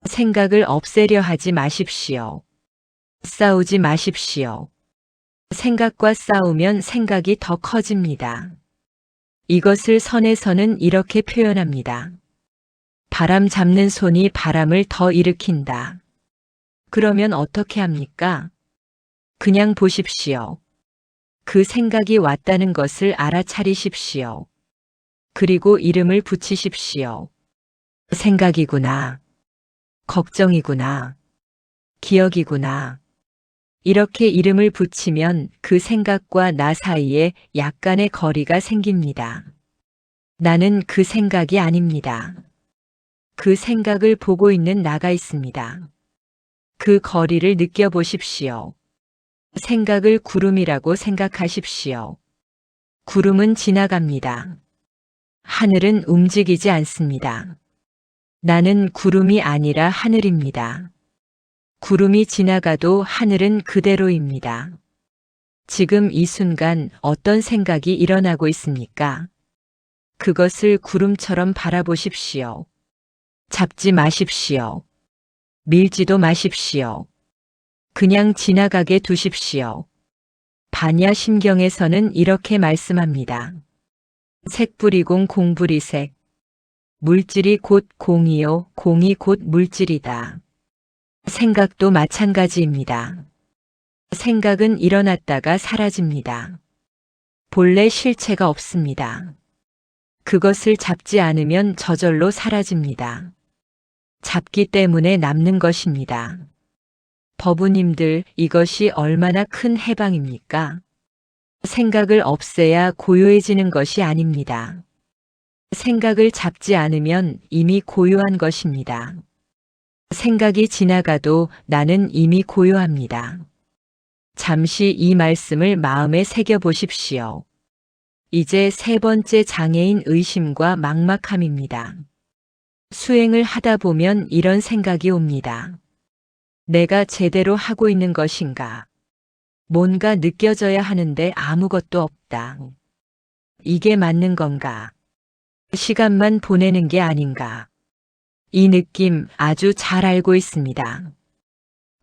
생각을 없애려 하지 마십시오. 싸우지 마십시오. 생각과 싸우면 생각이 더 커집니다. 이것을 선에서는 이렇게 표현합니다. 바람 잡는 손이 바람을 더 일으킨다. 그러면 어떻게 합니까? 그냥 보십시오. 그 생각이 왔다는 것을 알아차리십시오. 그리고 이름을 붙이십시오. 생각이구나. 걱정이구나. 기억이구나. 이렇게 이름을 붙이면 그 생각과 나 사이에 약간의 거리가 생깁니다. 나는 그 생각이 아닙니다. 그 생각을 보고 있는 나가 있습니다. 그 거리를 느껴보십시오. 생각을 구름이라고 생각하십시오. 구름은 지나갑니다. 하늘은 움직이지 않습니다. 나는 구름이 아니라 하늘입니다. 구름이 지나가도 하늘은 그대로입니다. 지금 이 순간 어떤 생각이 일어나고 있습니까? 그것을 구름처럼 바라보십시오. 잡지 마십시오. 밀지도 마십시오. 그냥 지나가게 두십시오. 반야심경에서는 이렇게 말씀합니다. 색불이공 공불이색. 물질이 곧 공이요, 공이 곧 물질이다. 생각도 마찬가지입니다. 생각은 일어났다가 사라집니다. 본래 실체가 없습니다. 그것을 잡지 않으면 저절로 사라집니다. 잡기 때문에 남는 것입니다. 법우님들, 이것이 얼마나 큰 해방입니까? 생각을 없애야 고요해지는 것이 아닙니다. 생각을 잡지 않으면 이미 고요한 것입니다. 생각이 지나가도 나는 이미 고요합니다. 잠시 이 말씀을 마음에 새겨 보십시오. 이제 세 번째 장애인 의심과 막막함입니다. 수행을 하다 보면 이런 생각이 옵니다. 내가 제대로 하고 있는 것인가? 뭔가 느껴져야 하는데 아무것도 없다. 이게 맞는 건가? 시간만 보내는 게 아닌가? 이 느낌 아주 잘 알고 있습니다.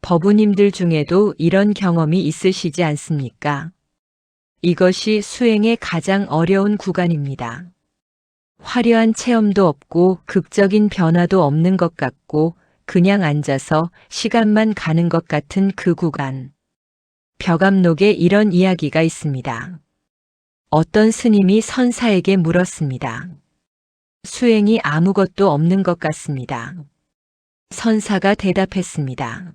법우님들 중에도 이런 경험이 있으시지 않습니까? 이것이 수행의 가장 어려운 구간입니다. 화려한 체험도 없고 극적인 변화도 없는 것 같고 그냥 앉아서 시간만 가는 것 같은 그 구간. 벽암록에 이런 이야기가 있습니다. 어떤 스님이 선사에게 물었습니다. 수행이 아무것도 없는 것 같습니다. 선사가 대답했습니다.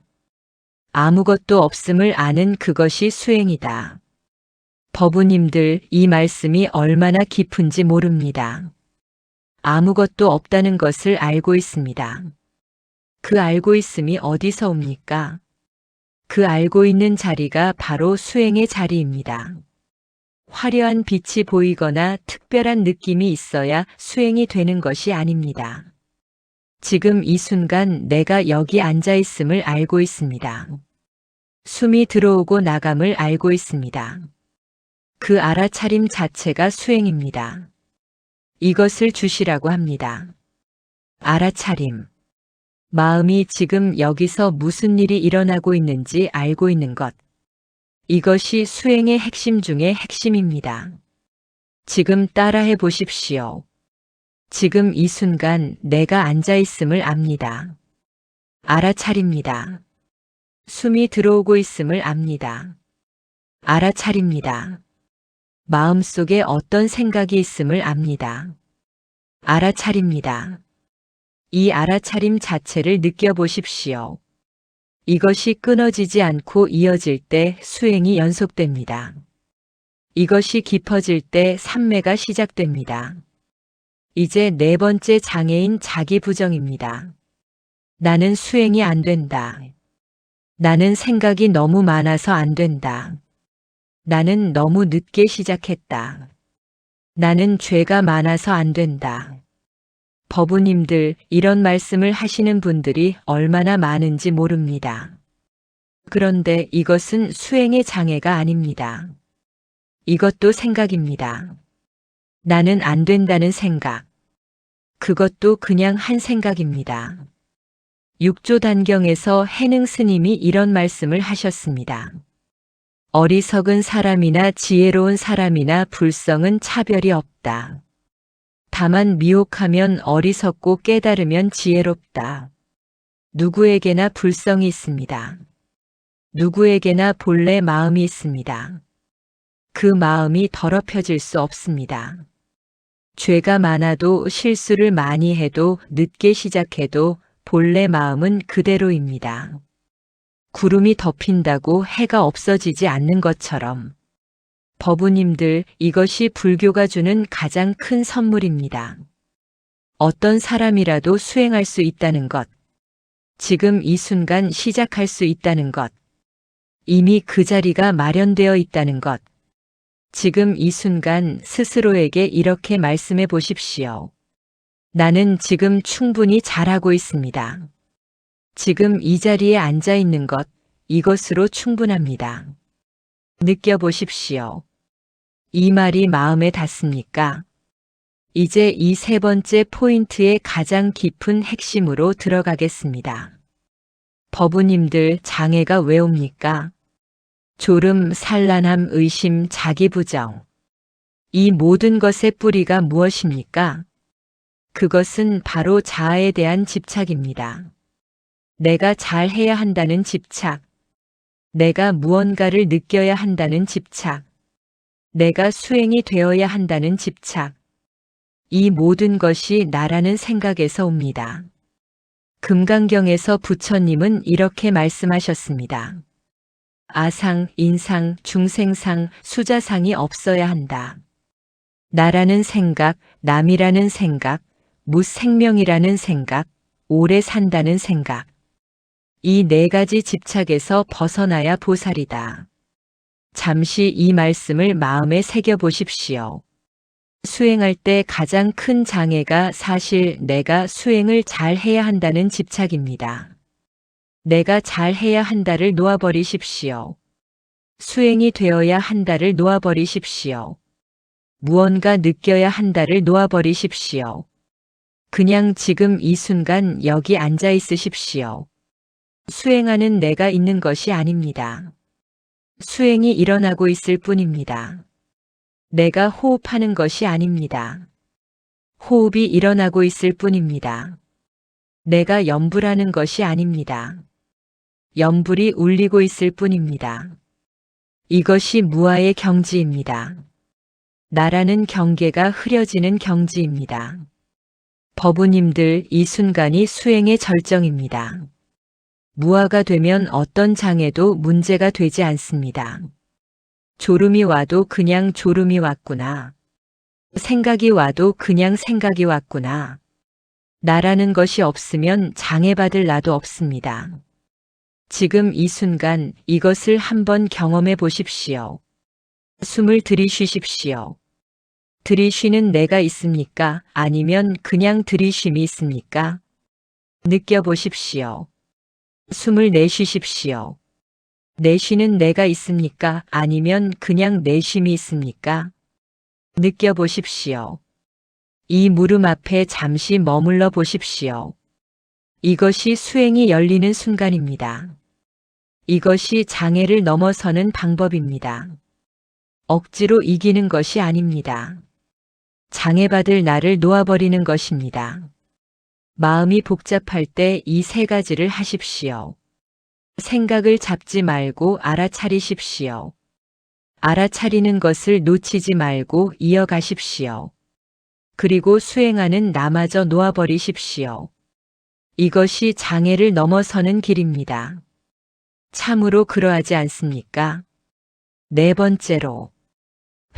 아무것도 없음을 아는 그것이 수행이다. 법우님들, 이 말씀이 얼마나 깊은지 모릅니다. 아무것도 없다는 것을 알고 있습니다. 그 알고 있음이 어디서 옵니까? 그 알고 있는 자리가 바로 수행의 자리입니다. 화려한 빛이 보이거나 특별한 느낌이 있어야 수행이 되는 것이 아닙니다. 지금 이 순간 내가 여기 앉아 있음을 알고 있습니다. 숨이 들어오고 나감을 알고 있습니다. 그 알아차림 자체가 수행입니다. 이것을 주시라고 합니다. 알아차림. 마음이 지금 여기서 무슨 일이 일어나고 있는지 알고 있는 것. 이것이 수행의 핵심 중의 핵심입니다. 지금 따라해 보십시오. 지금 이 순간 내가 앉아 있음을 압니다. 알아차립니다. 숨이 들어오고 있음을 압니다. 알아차립니다. 마음속에 어떤 생각이 있음을 압니다. 알아차립니다. 이 알아차림 자체를 느껴보십시오. 이것이 끊어지지 않고 이어질 때 수행이 연속됩니다. 이것이 깊어질 때 삼매가 시작됩니다. 이제 네 번째 장애인 자기 부정입니다. 나는 수행이 안 된다. 나는 생각이 너무 많아서 안 된다. 나는 너무 늦게 시작했다. 나는 죄가 많아서 안 된다. 법우님들, 이런 말씀을 하시는 분들이 얼마나 많은지 모릅니다. 그런데 이것은 수행의 장애가 아닙니다. 이것도 생각입니다. 나는 안 된다는 생각. 그것도 그냥 한 생각입니다. 육조 단경에서 해능 스님이 이런 말씀을 하셨습니다. 어리석은 사람이나 지혜로운 사람이나 불성은 차별이 없다. 다만 미혹하면 어리석고 깨달으면 지혜롭다. 누구에게나 불성이 있습니다. 누구에게나 본래 마음이 있습니다. 그 마음이 더럽혀질 수 없습니다. 죄가 많아도 실수를 많이 해도 늦게 시작해도 본래 마음은 그대로입니다. 구름이 덮인다고 해가 없어지지 않는 것처럼 법우님들, 이것이 불교가 주는 가장 큰 선물입니다. 어떤 사람이라도 수행할 수 있다는 것, 지금 이 순간 시작할 수 있다는 것, 이미 그 자리가 마련되어 있다는 것, 지금 이 순간 스스로에게 이렇게 말씀해 보십시오. 나는 지금 충분히 잘하고 있습니다. 지금 이 자리에 앉아 있는 것, 이것으로 충분합니다. 느껴보십시오. 이 말이 마음에 닿습니까? 이제 이 세 번째 포인트의 가장 깊은 핵심으로 들어가겠습니다. 법우님들, 장애가 왜 옵니까? 졸음, 산란함, 의심, 자기부정. 이 모든 것의 뿌리가 무엇입니까? 그것은 바로 자아에 대한 집착입니다. 내가 잘해야 한다는 집착. 내가 무언가를 느껴야 한다는 집착. 내가 수행이 되어야 한다는 집착. 이 모든 것이 나라는 생각에서 옵니다. 금강경에서 부처님은 이렇게 말씀하셨습니다. 아상, 인상, 중생상, 수자상이 없어야 한다. 나라는 생각, 남이라는 생각, 무생명이라는 생각, 오래 산다는 생각. 이 네 가지 집착에서 벗어나야 보살이다. 잠시 이 말씀을 마음에 새겨 보십시오. 수행할 때 가장 큰 장애가 사실 내가 수행을 잘 해야 한다는 집착입니다. 내가 잘 해야 한다를 놓아버리십시오. 수행이 되어야 한다를 놓아버리십시오. 무언가 느껴야 한다를 놓아버리십시오. 그냥 지금 이 순간 여기 앉아 있으십시오. 수행하는 내가 있는 것이 아닙니다. 수행이 일어나고 있을 뿐입니다. 내가 호흡하는 것이 아닙니다. 호흡이 일어나고 있을 뿐입니다. 내가 염불하는 것이 아닙니다. 염불이 울리고 있을 뿐입니다. 이것이 무아의 경지입니다. 나라는 경계가 흐려지는 경지입니다. 법우님들, 이 순간이 수행의 절정입니다. 무아가 되면 어떤 장애도 문제가 되지 않습니다. 졸음이 와도 그냥 졸음이 왔구나. 생각이 와도 그냥 생각이 왔구나. 나라는 것이 없으면 장애받을 나도 없습니다. 지금 이 순간 이것을 한번 경험해 보십시오. 숨을 들이쉬십시오. 들이쉬는 내가 있습니까? 아니면 그냥 들이쉼이 있습니까? 느껴보십시오. 숨을 내쉬십시오. 내쉬는 내가 있습니까? 아니면 그냥 내쉼이 있습니까? 느껴보십시오. 이 물음 앞에 잠시 머물러 보십시오. 이것이 수행이 열리는 순간입니다. 이것이 장애를 넘어서는 방법입니다. 억지로 이기는 것이 아닙니다. 장애받을 나를 놓아버리는 것입니다. 마음이 복잡할 때 이 세 가지를 하십시오. 생각을 잡지 말고 알아차리십시오. 알아차리는 것을 놓치지 말고 이어가십시오. 그리고 수행하는 나마저 놓아버리십시오. 이것이 장애를 넘어서는 길입니다. 참으로 그러하지 않습니까? 네 번째로,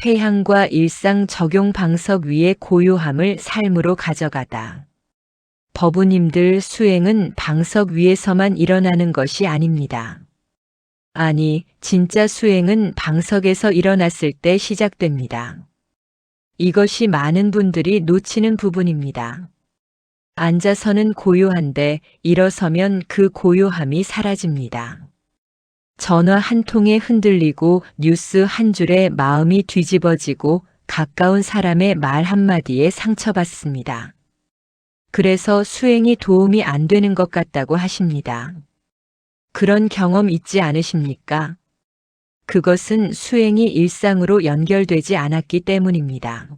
회향과 일상 적용 방석 위에 고요함을 삶으로 가져가다. 법우님들, 수행은 방석 위에서만 일어나는 것이 아닙니다. 아니, 진짜 수행은 방석에서 일어났을 때 시작됩니다. 이것이 많은 분들이 놓치는 부분입니다. 앉아서는 고요한데 일어서면 그 고요함이 사라집니다. 전화 한 통에 흔들리고 뉴스 한 줄에 마음이 뒤집어지고 가까운 사람의 말 한마디에 상처받습니다. 그래서 수행이 도움이 안 되는 것 같다고 하십니다. 그런 경험 있지 않으십니까? 그것은 수행이 일상으로 연결되지 않았기 때문입니다.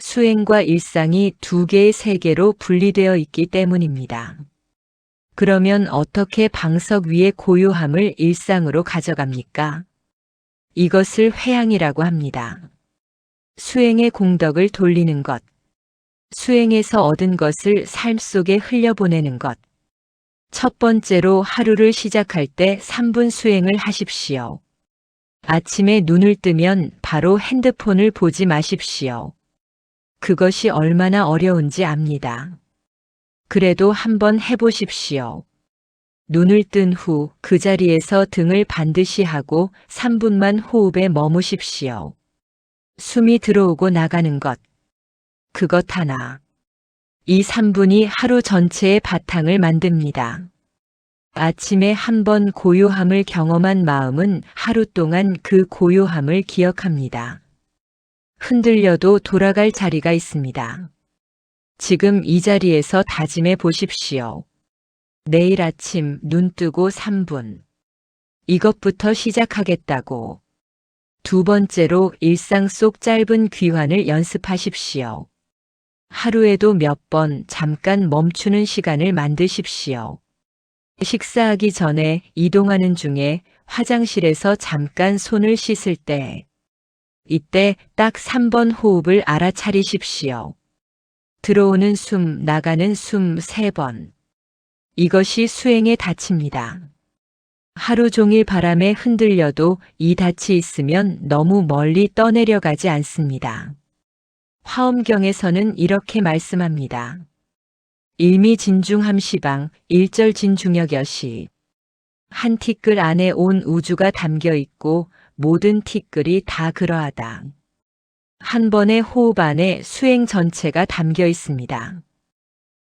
수행과 일상이 두 개의 세계로 분리되어 있기 때문입니다. 그러면 어떻게 방석 위의 고요함을 일상으로 가져갑니까? 이것을 회향이라고 합니다. 수행의 공덕을 돌리는 것. 수행에서 얻은 것을 삶 속에 흘려보내는 것. 첫 번째로 하루를 시작할 때 3분 수행을 하십시오. 아침에 눈을 뜨면 바로 핸드폰을 보지 마십시오. 그것이 얼마나 어려운지 압니다. 그래도 한번 해보십시오. 눈을 뜬 후 그 자리에서 등을 반드시 하고 3분만 호흡에 머무십시오. 숨이 들어오고 나가는 것. 그것 하나. 이 3분이 하루 전체의 바탕을 만듭니다. 아침에 한번 고요함을 경험한 마음은 하루 동안 그 고요함을 기억합니다. 흔들려도 돌아갈 자리가 있습니다. 지금 이 자리에서 다짐해 보십시오. 내일 아침 눈 뜨고 3분. 이것부터 시작하겠다고. 두 번째로 일상 속 짧은 귀환을 연습하십시오. 하루에도 몇 번 잠깐 멈추는 시간을 만드십시오. 식사하기 전에, 이동하는 중에, 화장실에서 잠깐 손을 씻을 때, 이때 딱 3번 호흡을 알아차리십시오. 들어오는 숨, 나가는 숨 3번. 이것이 수행의 닻입니다. 하루 종일 바람에 흔들려도 이 닻이 있으면 너무 멀리 떠내려가지 않습니다. 화엄경에서는 이렇게 말씀합니다. 일미진중함시방 일절진중역여시. 한 티끌 안에 온 우주가 담겨 있고 모든 티끌이 다 그러하다. 한 번의 호흡 안에 수행 전체가 담겨 있습니다.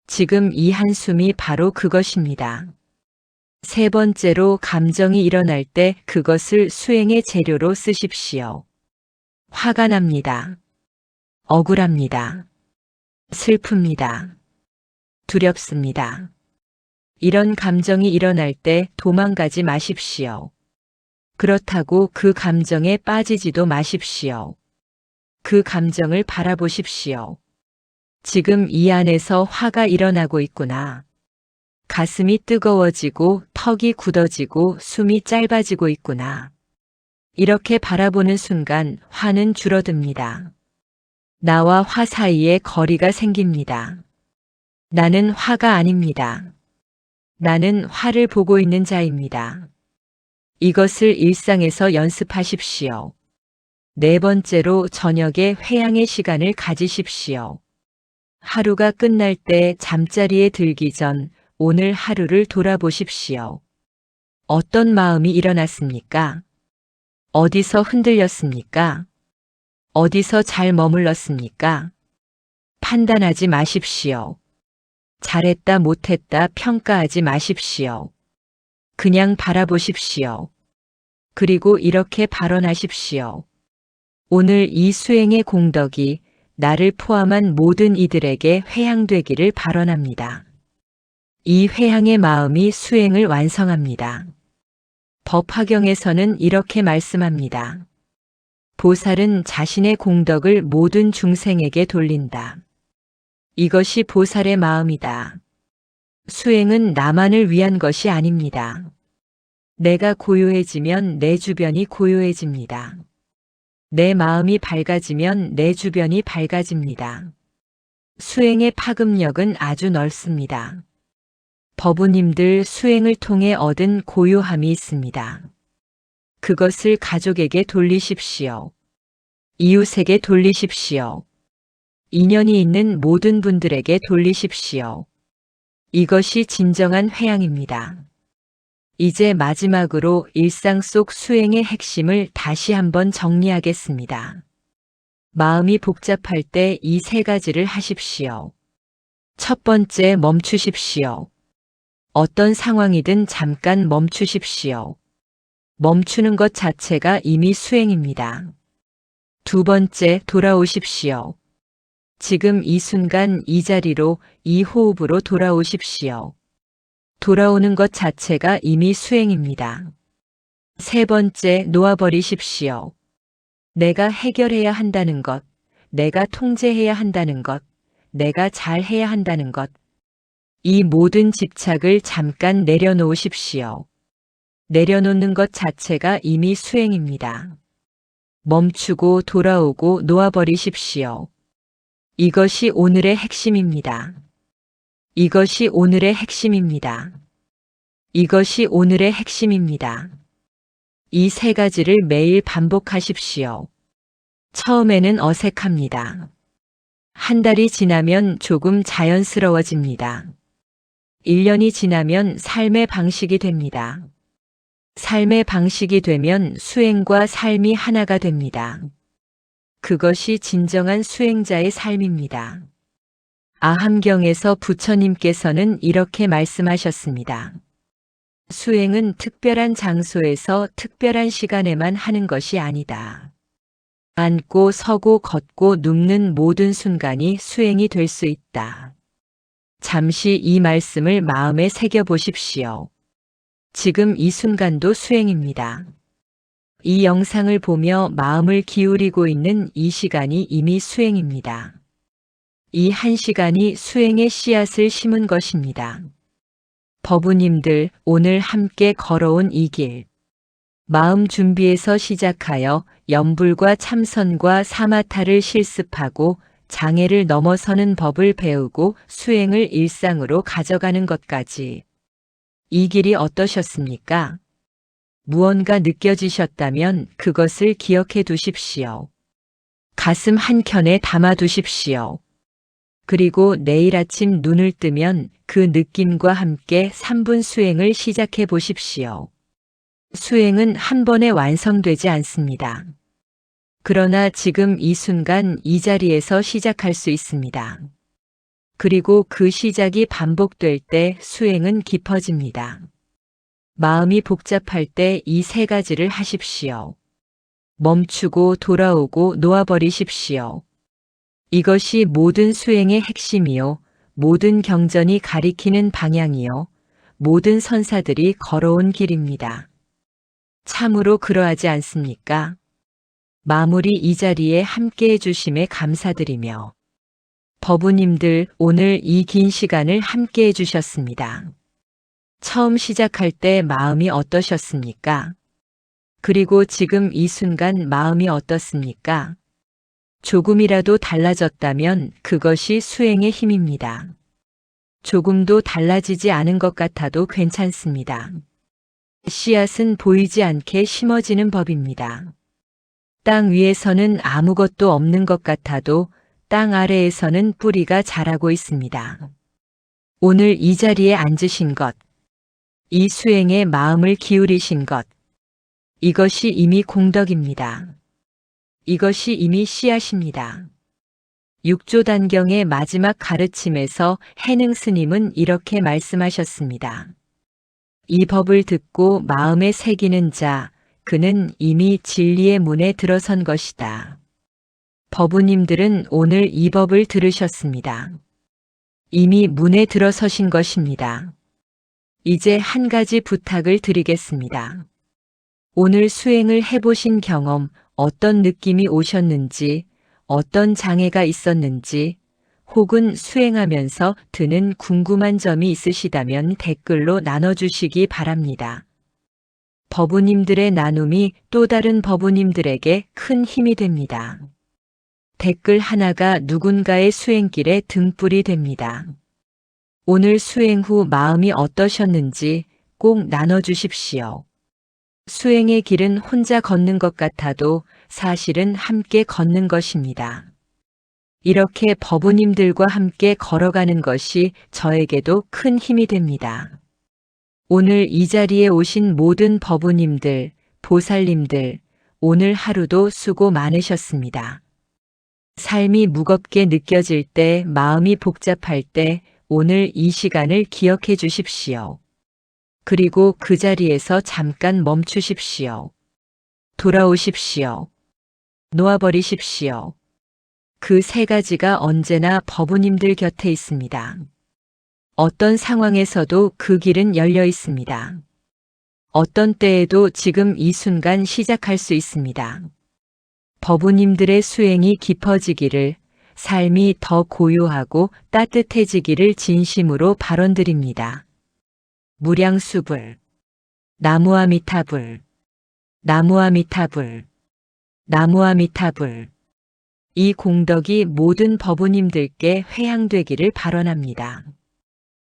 지금 이 한숨이 바로 그것입니다. 세 번째로 감정이 일어날 때 그것을 수행의 재료로 쓰십시오. 화가 납니다. 억울합니다. 슬픕니다. 두렵습니다. 이런 감정이 일어날 때 도망가지 마십시오. 그렇다고 그 감정에 빠지지도 마십시오. 그 감정을 바라보십시오. 지금 이 안에서 화가 일어나고 있구나. 가슴이 뜨거워지고 턱이 굳어지고 숨이 짧아지고 있구나. 이렇게 바라보는 순간 화는 줄어듭니다. 나와 화 사이에 거리가 생깁니다. 나는 화가 아닙니다. 나는 화를 보고 있는 자입니다. 이것을 일상에서 연습하십시오. 네 번째로 저녁에 회양의 시간을 가지십시오. 하루가 끝날 때 잠자리에 들기 전 오늘 하루를 돌아보십시오. 어떤 마음이 일어났습니까? 어디서 흔들렸습니까? 어디서 잘 머물렀습니까? 판단하지 마십시오. 잘했다 못했다 평가하지 마십시오. 그냥 바라보십시오. 그리고 이렇게 발언하십시오. 오늘 이 수행의 공덕이 나를 포함한 모든 이들에게 회향되기를 발언합니다. 이 회향의 마음이 수행을 완성합니다. 법화경에서는 이렇게 말씀합니다. 보살은 자신의 공덕을 모든 중생에게 돌린다. 이것이 보살의 마음이다. 수행은 나만을 위한 것이 아닙니다. 내가 고요해지면 내 주변이 고요해집니다. 내 마음이 밝아지면 내 주변이 밝아집니다. 수행의 파급력은 아주 넓습니다. 법우님들 수행을 통해 얻은 고요함이 있습니다. 그것을 가족에게 돌리십시오. 이웃에게 돌리십시오. 인연이 있는 모든 분들에게 돌리십시오. 이것이 진정한 회향입니다. 이제 마지막으로 일상 속 수행의 핵심을 다시 한번 정리하겠습니다. 마음이 복잡할 때 이 세 가지를 하십시오. 첫 번째, 멈추십시오. 어떤 상황이든 잠깐 멈추십시오. 멈추는 것 자체가 이미 수행입니다. 두 번째, 돌아오십시오. 지금 이 순간 이 자리로 이 호흡으로 돌아오십시오. 돌아오는 것 자체가 이미 수행입니다. 세 번째, 놓아버리십시오. 내가 해결해야 한다는 것, 내가 통제해야 한다는 것, 내가 잘해야 한다는 것. 이 모든 집착을 잠깐 내려놓으십시오. 내려놓는 것 자체가 이미 수행입니다. 멈추고 돌아오고 놓아버리십시오. 이것이 오늘의 핵심입니다. 이것이 오늘의 핵심입니다. 이것이 오늘의 핵심입니다. 이 세 가지를 매일 반복하십시오. 처음에는 어색합니다. 한 달이 지나면 조금 자연스러워집니다. 1년이 지나면 삶의 방식이 됩니다. 삶의 방식이 되면 수행과 삶이 하나가 됩니다. 그것이 진정한 수행자의 삶입니다. 아함경에서 부처님께서는 이렇게 말씀하셨습니다. 수행은 특별한 장소에서 특별한 시간에만 하는 것이 아니다. 앉고 서고 걷고 눕는 모든 순간이 수행이 될 수 있다. 잠시 이 말씀을 마음에 새겨 보십시오. 지금 이 순간도 수행입니다. 이 영상을 보며 마음을 기울이고 있는 이 시간이 이미 수행입니다. 이 한 시간이 수행의 씨앗을 심은 것입니다. 법우님들, 오늘 함께 걸어온 이 길. 마음 준비에서 시작하여 염불과 참선과 사마타를 실습하고 장애를 넘어서는 법을 배우고 수행을 일상으로 가져가는 것까지. 이 길이 어떠셨습니까? 무언가 느껴지셨다면 그것을 기억해 두십시오. 가슴 한켠에 담아 두십시오. 그리고 내일 아침 눈을 뜨면 그 느낌과 함께 3분 수행을 시작해 보십시오. 수행은 한 번에 완성되지 않습니다. 그러나 지금 이 순간 이 자리에서 시작할 수 있습니다. 그리고 그 시작이 반복될 때 수행은 깊어집니다. 마음이 복잡할 때 이 세 가지를 하십시오. 멈추고 돌아오고 놓아버리십시오. 이것이 모든 수행의 핵심이요, 모든 경전이 가리키는 방향이요, 모든 선사들이 걸어온 길입니다. 참으로 그러하지 않습니까? 마무리 이 자리에 함께 해주심에 감사드리며 법우님들 오늘 이 긴 시간을 함께 해주셨습니다. 처음 시작할 때 마음이 어떠셨습니까? 그리고 지금 이 순간 마음이 어떻습니까? 조금이라도 달라졌다면 그것이 수행의 힘입니다. 조금도 달라지지 않은 것 같아도 괜찮습니다. 씨앗은 보이지 않게 심어지는 법입니다. 땅 위에서는 아무것도 없는 것 같아도 땅 아래에서는 뿌리가 자라고 있습니다. 오늘 이 자리에 앉으신 것, 이 수행에 마음을 기울이신 것, 이것이 이미 공덕입니다. 이것이 이미 씨앗입니다. 육조단경의 마지막 가르침에서 해능 스님은 이렇게 말씀하셨습니다. 이 법을 듣고 마음에 새기는 자, 그는 이미 진리의 문에 들어선 것이다. 법우님들은 오늘 이 법을 들으셨습니다. 이미 문에 들어서신 것입니다. 이제 한 가지 부탁을 드리겠습니다. 오늘 수행을 해보신 경험, 어떤 느낌이 오셨는지, 어떤 장애가 있었는지, 혹은 수행하면서 드는 궁금한 점이 있으시다면 댓글로 나눠주시기 바랍니다. 법우님들의 나눔이 또 다른 법우님들에게 큰 힘이 됩니다. 댓글 하나가 누군가의 수행길에 등불이 됩니다. 오늘 수행 후 마음이 어떠셨는지 꼭 나눠주십시오. 수행의 길은 혼자 걷는 것 같아도 사실은 함께 걷는 것입니다. 이렇게 법우님들과 함께 걸어가는 것이 저에게도 큰 힘이 됩니다. 오늘 이 자리에 오신 모든 법우님들, 보살님들, 오늘 하루도 수고 많으셨습니다. 삶이 무겁게 느껴질 때, 마음이 복잡할 때 오늘 이 시간을 기억해 주십시오. 그리고 그 자리에서 잠깐 멈추십시오. 돌아오십시오. 놓아버리십시오. 그 세 가지가 언제나 법우님들 곁에 있습니다. 어떤 상황에서도 그 길은 열려 있습니다. 어떤 때에도 지금 이 순간 시작할 수 있습니다. 법우님들의 수행이 깊어지기를, 삶이 더 고요하고 따뜻해지기를 진심으로 발언드립니다. 무량수불, 나무아미타불, 나무아미타불, 나무아미타불. 이 공덕이 모든 법우님들께 회향되기를 발언합니다.